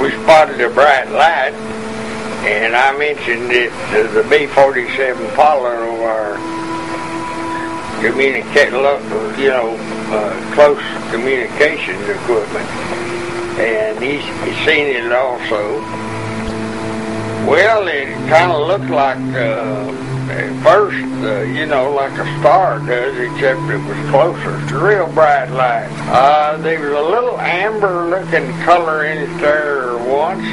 we spotted a bright light, and I mentioned it to the B-47 pilot of our close communications equipment, and he seen it also. Well, it kind of looked like, at first, like a star does, except it was closer. It's a real bright light. There was a little amber-looking color in it there once,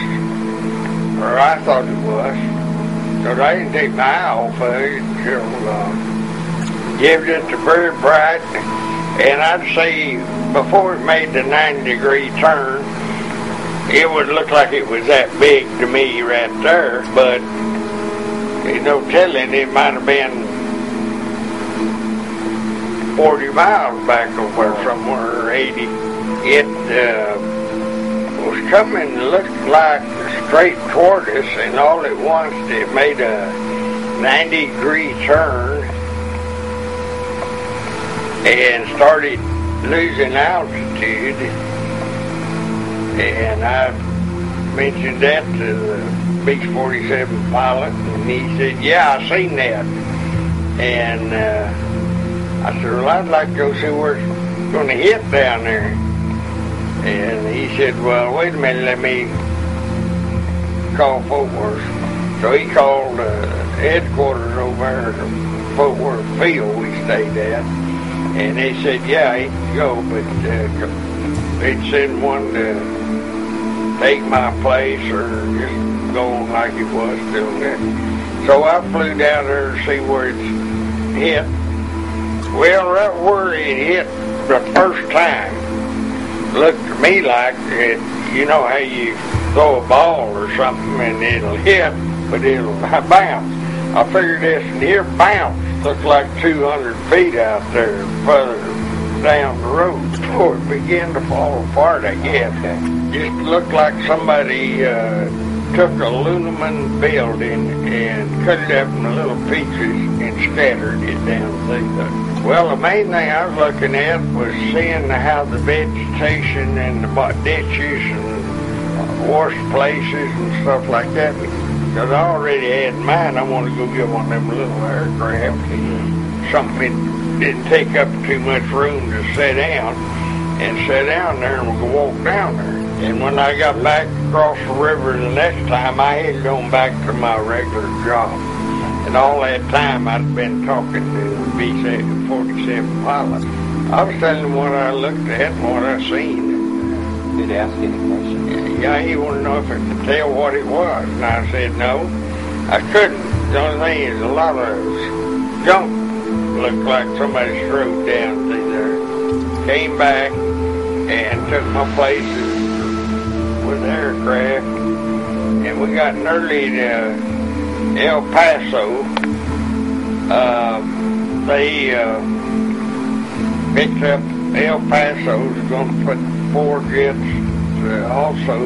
or I thought it was, because I didn't take my eye off of it until it was just very bright. And I'd say before it made the 90-degree turn, it would look like it was that big to me right there, but there's no telling, it might have been 40 miles back over somewhere, or 80. It was coming, looked like straight toward us, and all at once it made a 90-degree turn and started losing altitude. And I mentioned that to the B-47 pilot, and he said, yeah, I seen that. And I said, well, I'd like to go see where it's going to hit down there. And he said, well, wait a minute, let me call Fort Worth. So he called headquarters over there at Fort Worth Field we stayed at. And they said, yeah, he can go, but they'd send one to take my place or just go on like it was still there. So I flew down there to see where it's hit. Well, right where it hit the first time looked to me like it, you know how you throw a ball or something and it'll hit, but it'll bounce. I figured this and here bounce. Looked like 200 feet out there further down the road before it began to fall apart, I guess. Just looked like somebody took a aluminum building and cut it up in little pieces and scattered it down through. Well, the main thing I was looking at was seeing how the vegetation and the ditches and wash places and stuff like that. Because I already had mine, I wanted to go get one of them little aircraft, something that didn't take up too much room to sit down there and we could walk down there. And when I got back across the river the next time, I had gone back to my regular job. And all that time I'd been talking to the B-47 pilot. I was telling him what I looked at and what I seen. Did he ask any questions? Yeah, he wanted to know if I could tell what it was. And I said no, I couldn't. The only thing is a lot of junk looked like somebody strode down through there. Came back and took my places with the aircraft. And we got early to El Paso. They picked up El Paso. Was going to put 4 jets also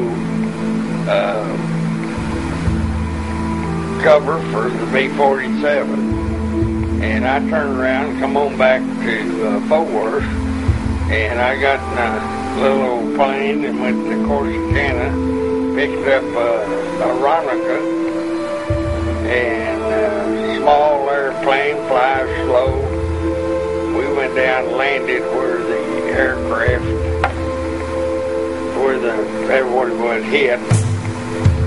cover for the B-47, and I turned around and come on back to Fort Worth, and I got in a little old plane and went to Corsicana, picked up Aeronica, and a small airplane, flies slow. We went down and landed where the aircraft where what it was hit,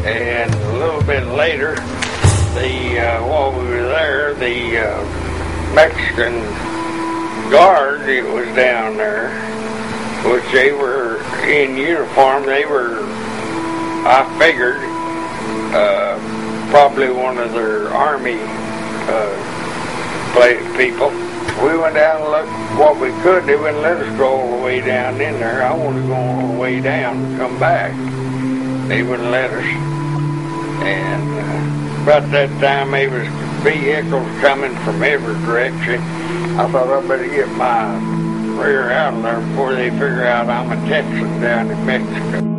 and a little bit later, while we were there, the Mexican guard that was down there, which they were in uniform, they were, I figured, probably one of their army people. We went down and looked what we could. They wouldn't let us go all the way down in there. I wanted to go all the way down and come back. They wouldn't let us. And about that time, there was vehicles coming from every direction. I thought I better get my rear out of there before they figure out I'm a Texan down in Mexico.